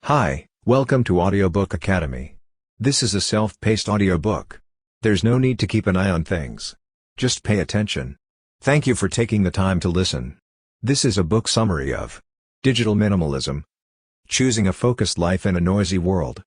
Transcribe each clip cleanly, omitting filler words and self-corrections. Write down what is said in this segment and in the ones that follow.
Hi, welcome to Audiobook Academy. This is a self-paced audiobook. There's no need to keep an eye on things. Just pay attention. Thank you for taking the time to listen. This is a book summary of Digital Minimalism: Choosing a Focused Life in a Noisy World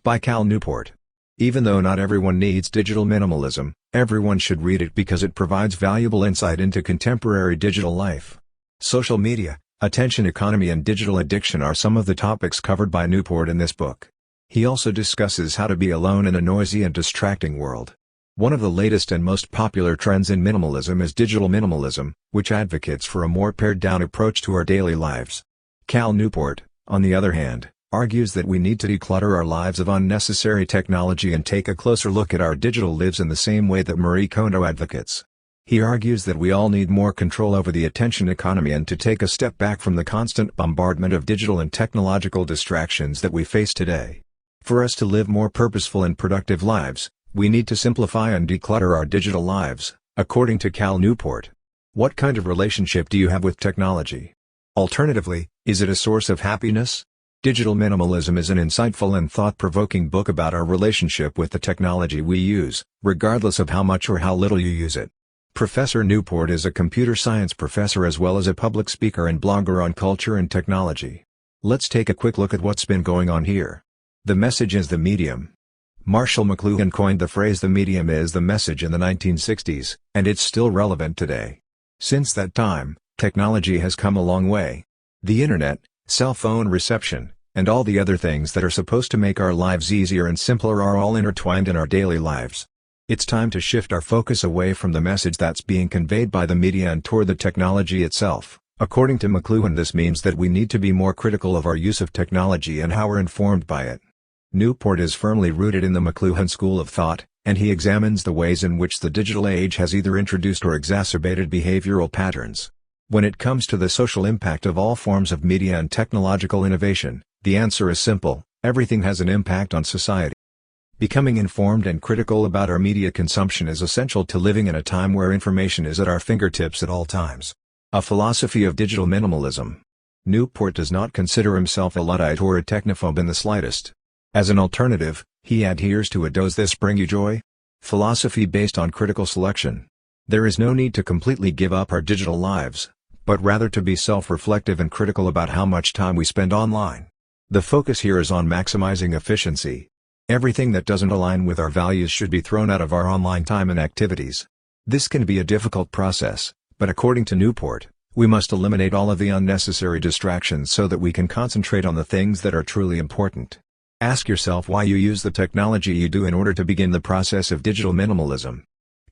by Cal Newport. Even though not everyone needs digital minimalism, everyone should read it because it provides valuable insight into contemporary digital life. Social media, attention economy and digital addiction are some of the topics covered by Newport in this book. He also discusses how to be alone in a noisy and distracting world. One of the latest and most popular trends in minimalism is digital minimalism, which advocates for a more pared-down approach to our daily lives. Cal Newport, on the other hand, argues that we need to declutter our lives of unnecessary technology and take a closer look at our digital lives in the same way that Marie Kondo advocates. He argues that we all need more control over the attention economy and to take a step back from the constant bombardment of digital and technological distractions that we face today. For us to live more purposeful and productive lives, we need to simplify and declutter our digital lives, according to Cal Newport. What kind of relationship do you have with technology? Alternatively, is it a source of happiness? Digital Minimalism is an insightful and thought-provoking book about our relationship with the technology we use, regardless of how much or how little you use it. Professor Newport is a computer science professor as well as a public speaker and blogger on culture and technology. Let's take a quick look at what's been going on here. The message is the medium. Marshall McLuhan coined the phrase "the medium is the message" in the 1960s, and it's still relevant today. Since that time, technology has come a long way. The internet, cell phone reception, and all the other things that are supposed to make our lives easier and simpler are all intertwined in our daily lives. It's time to shift our focus away from the message that's being conveyed by the media and toward the technology itself. According to McLuhan, this means that we need to be more critical of our use of technology and how we're informed by it. Newport is firmly rooted in the McLuhan school of thought, and he examines the ways in which the digital age has either introduced or exacerbated behavioral patterns. When it comes to the social impact of all forms of media and technological innovation, the answer is simple: everything has an impact on society. Becoming informed and critical about our media consumption is essential to living in a time where information is at our fingertips at all times. A philosophy of digital minimalism. Newport does not consider himself a Luddite or a technophobe in the slightest. As an alternative, he adheres to a "does this bring you joy?" philosophy based on critical selection. There is no need to completely give up our digital lives, but rather to be self-reflective and critical about how much time we spend online. The focus here is on maximizing efficiency. Everything that doesn't align with our values should be thrown out of our online time and activities. This can be a difficult process, but according to Newport, we must eliminate all of the unnecessary distractions so that we can concentrate on the things that are truly important. Ask yourself why you use the technology you do in order to begin the process of digital minimalism.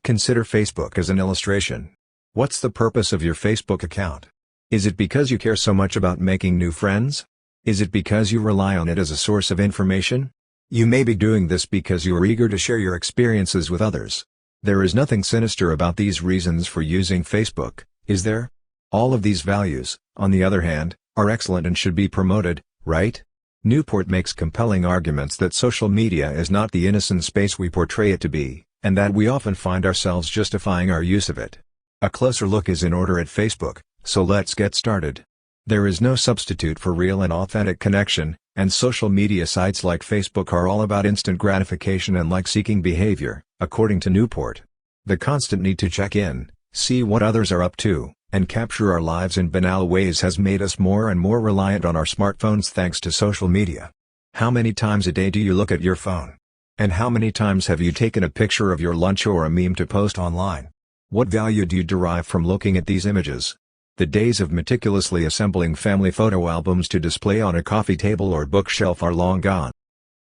Consider Facebook as an illustration. What's the purpose of your Facebook account? Is it because you care so much about making new friends? Is it because you rely on it as a source of information? You may be doing this because you are eager to share your experiences with others. There is nothing sinister about these reasons for using Facebook, is there? All of these values, on the other hand, are excellent and should be promoted, right? Newport makes compelling arguments that social media is not the innocent space we portray it to be, and that we often find ourselves justifying our use of it. A closer look is in order at Facebook, so let's get started. There is no substitute for real and authentic connection, and social media sites like Facebook are all about instant gratification and like-seeking behavior, according to Newport. The constant need to check in, see what others are up to, and capture our lives in banal ways has made us more and more reliant on our smartphones thanks to social media. How many times a day do you look at your phone? And how many times have you taken a picture of your lunch or a meme to post online? What value do you derive from looking at these images? The days of meticulously assembling family photo albums to display on a coffee table or bookshelf are long gone.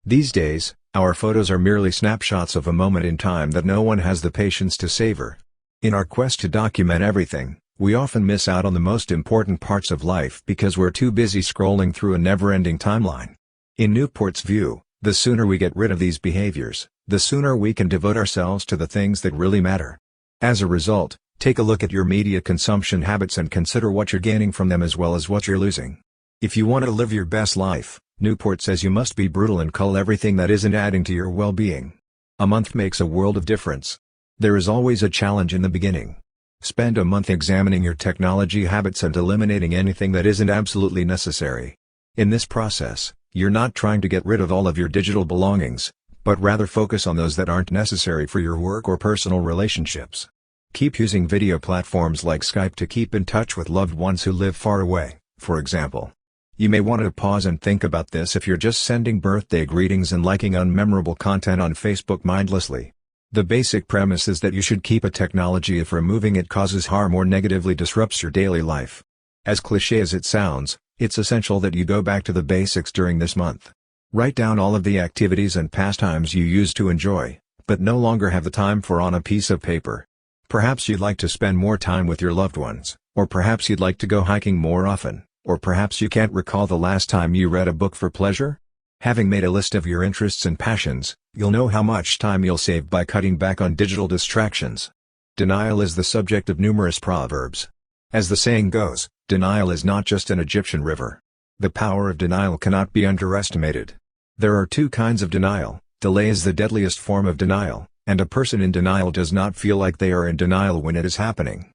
These days, our photos are merely snapshots of a moment in time that no one has the patience to savor. In our quest to document everything, we often miss out on the most important parts of life because we're too busy scrolling through a never-ending timeline. In Newport's view, the sooner we get rid of these behaviors, the sooner we can devote ourselves to the things that really matter. As a result, take a look at your media consumption habits and consider what you're gaining from them as well as what you're losing. If you want to live your best life, Newport says you must be brutal and cull everything that isn't adding to your well-being. A month makes a world of difference. There is always a challenge in the beginning. Spend a month examining your technology habits and eliminating anything that isn't absolutely necessary. In this process, You're not trying to get rid of all of your digital belongings, but rather focus on those that aren't necessary for your work or personal relationships. Keep using video platforms like Skype to keep in touch with loved ones who live far away, for example. You may want to pause and think about this if you're just sending birthday greetings and liking unmemorable content on Facebook mindlessly. The basic premise is that you should keep a technology if removing it causes harm or negatively disrupts your daily life. As cliché as it sounds, it's essential that you go back to the basics during this month. Write down all of the activities and pastimes you used to enjoy, but no longer have the time for on a piece of paper. Perhaps you'd like to spend more time with your loved ones, or perhaps you'd like to go hiking more often, or perhaps you can't recall the last time you read a book for pleasure? Having made a list of your interests and passions, you'll know how much time you'll save by cutting back on digital distractions. Denial is the subject of numerous proverbs. As the saying goes, denial is not just an Egyptian river. The power of denial cannot be underestimated. There are two kinds of denial. Delay is the deadliest form of denial, and a person in denial does not feel like they are in denial when it is happening.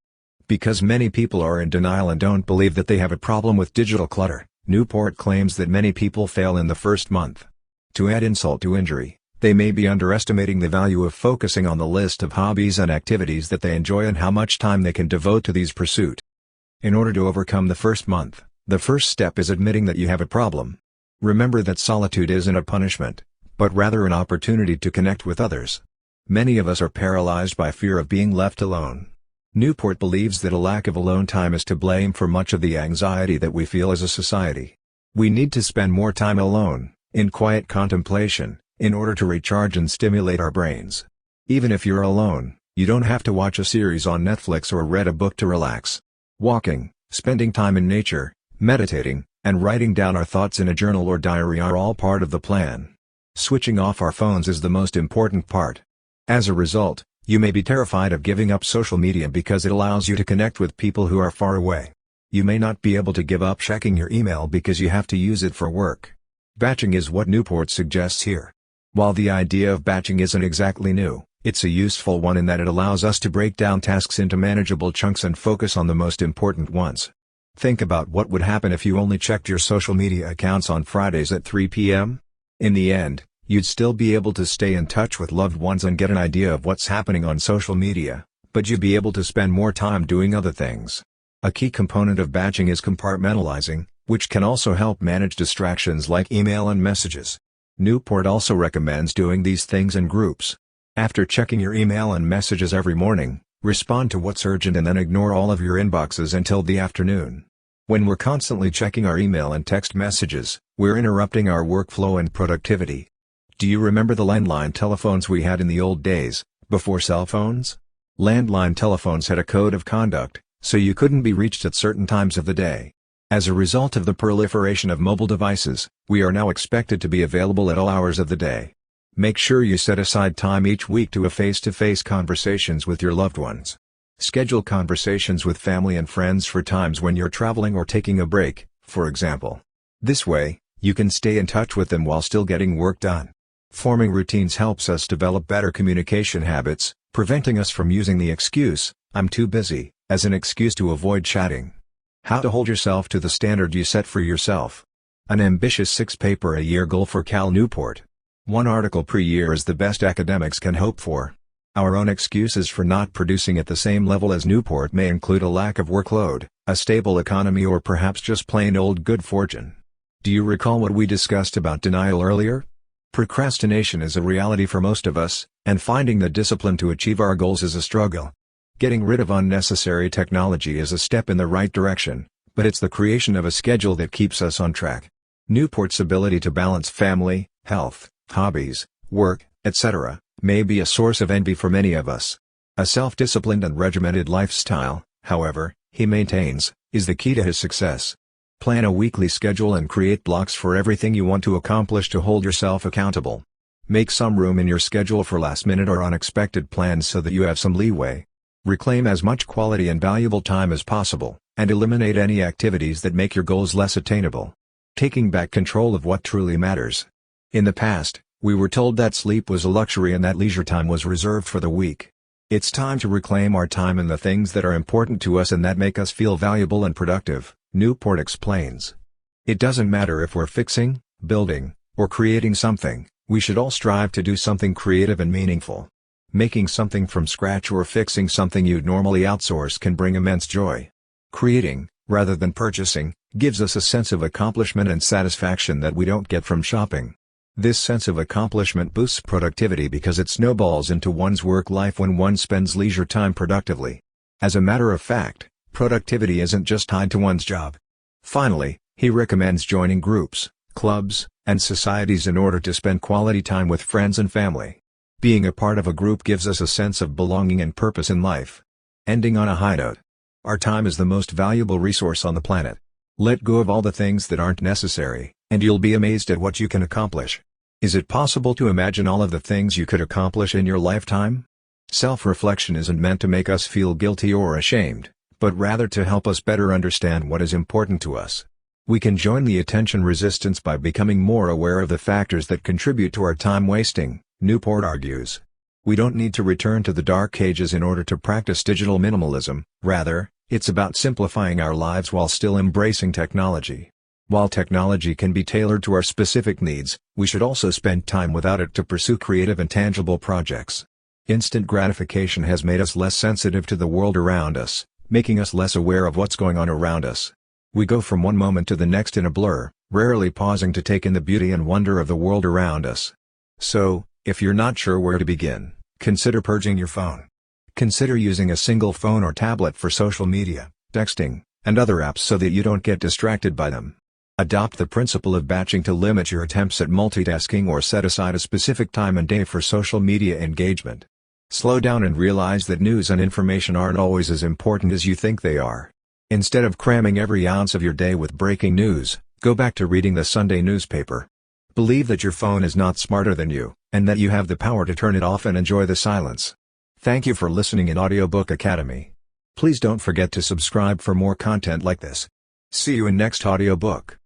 Because many people are in denial and don't believe that they have a problem with digital clutter, Newport claims that many people fail in the first month. To add insult to injury, they may be underestimating the value of focusing on the list of hobbies and activities that they enjoy and how much time they can devote to these pursuits. In order to overcome the first month, the first step is admitting that you have a problem. Remember that solitude isn't a punishment, but rather an opportunity to connect with others. Many of us are paralyzed by fear of being left alone. Newport believes that a lack of alone time is to blame for much of the anxiety that we feel as a society. We need to spend more time alone, in quiet contemplation, in order to recharge and stimulate our brains. Even if you're alone, you don't have to watch a series on Netflix or read a book to relax. Walking, spending time in nature, meditating, and writing down our thoughts in a journal or diary are all part of the plan. Switching off our phones is the most important part. As a result, you may be terrified of giving up social media because it allows you to connect with people who are far away. You may not be able to give up checking your email because you have to use it for work. Batching is what Newport suggests here. While the idea of batching isn't exactly new, it's a useful one in that it allows us to break down tasks into manageable chunks and focus on the most important ones. Think about what would happen if you only checked your social media accounts on Fridays at 3 p.m. In the end, you'd still be able to stay in touch with loved ones and get an idea of what's happening on social media, but you'd be able to spend more time doing other things. A key component of batching is compartmentalizing, which can also help manage distractions like email and messages. Newport also recommends doing these things in groups. After checking your email and messages every morning, respond to what's urgent and then ignore all of your inboxes until the afternoon. When we're constantly checking our email and text messages, we're interrupting our workflow and productivity. Do you remember the landline telephones we had in the old days, before cell phones? Landline telephones had a code of conduct, so you couldn't be reached at certain times of the day. As a result of the proliferation of mobile devices, we are now expected to be available at all hours of the day. Make sure you set aside time each week to have face-to-face conversations with your loved ones. Schedule conversations with family and friends for times when you're traveling or taking a break, for example. This way, you can stay in touch with them while still getting work done. Forming routines helps us develop better communication habits, preventing us from using the excuse, "I'm too busy," as an excuse to avoid chatting. How to hold yourself to the standard you set for yourself. An ambitious 6-paper-a-year goal for Cal Newport. 1 article per year is the best academics can hope for. Our own excuses for not producing at the same level as Newport may include a lack of workload, a stable economy, or perhaps just plain old good fortune. Do you recall what we discussed about denial earlier? Procrastination is a reality for most of us, and finding the discipline to achieve our goals is a struggle. Getting rid of unnecessary technology is a step in the right direction, but it's the creation of a schedule that keeps us on track. Newport's ability to balance family, health, hobbies, work, etc., may be a source of envy for many of us. A self-disciplined and regimented lifestyle, however, he maintains, is the key to his success. Plan a weekly schedule and create blocks for everything you want to accomplish to hold yourself accountable. Make some room in your schedule for last-minute or unexpected plans so that you have some leeway. Reclaim as much quality and valuable time as possible, and eliminate any activities that make your goals less attainable. Taking back control of what truly matters. In the past, we were told that sleep was a luxury and that leisure time was reserved for the weak. It's time to reclaim our time and the things that are important to us and that make us feel valuable and productive, Newport explains. It doesn't matter if we're fixing, building, or creating something, we should all strive to do something creative and meaningful. Making something from scratch or fixing something you'd normally outsource can bring immense joy. Creating, rather than purchasing, gives us a sense of accomplishment and satisfaction that we don't get from shopping. This sense of accomplishment boosts productivity because it snowballs into one's work life when one spends leisure time productively. As a matter of fact, productivity isn't just tied to one's job. Finally, he recommends joining groups, clubs, and societies in order to spend quality time with friends and family. Being a part of a group gives us a sense of belonging and purpose in life. Ending on a high note. Our time is the most valuable resource on the planet. Let go of all the things that aren't necessary, and you'll be amazed at what you can accomplish. Is it possible to imagine all of the things you could accomplish in your lifetime? Self-reflection isn't meant to make us feel guilty or ashamed, but rather to help us better understand what is important to us. We can join the attention resistance by becoming more aware of the factors that contribute to our time wasting, Newport argues. We don't need to return to the dark ages in order to practice digital minimalism, rather, it's about simplifying our lives while still embracing technology. While technology can be tailored to our specific needs, we should also spend time without it to pursue creative and tangible projects. Instant gratification has made us less sensitive to the world around us, making us less aware of what's going on around us. We go from one moment to the next in a blur, rarely pausing to take in the beauty and wonder of the world around us. So, if you're not sure where to begin, consider purging your phone. Consider using a single phone or tablet for social media, texting, and other apps so that you don't get distracted by them. Adopt the principle of batching to limit your attempts at multitasking or set aside a specific time and day for social media engagement. Slow down and realize that news and information aren't always as important as you think they are. Instead of cramming every ounce of your day with breaking news, go back to reading the Sunday newspaper. Believe that your phone is not smarter than you, and that you have the power to turn it off and enjoy the silence. Thank you for listening in Audiobook Academy. Please don't forget to subscribe for more content like this. See you in next audiobook.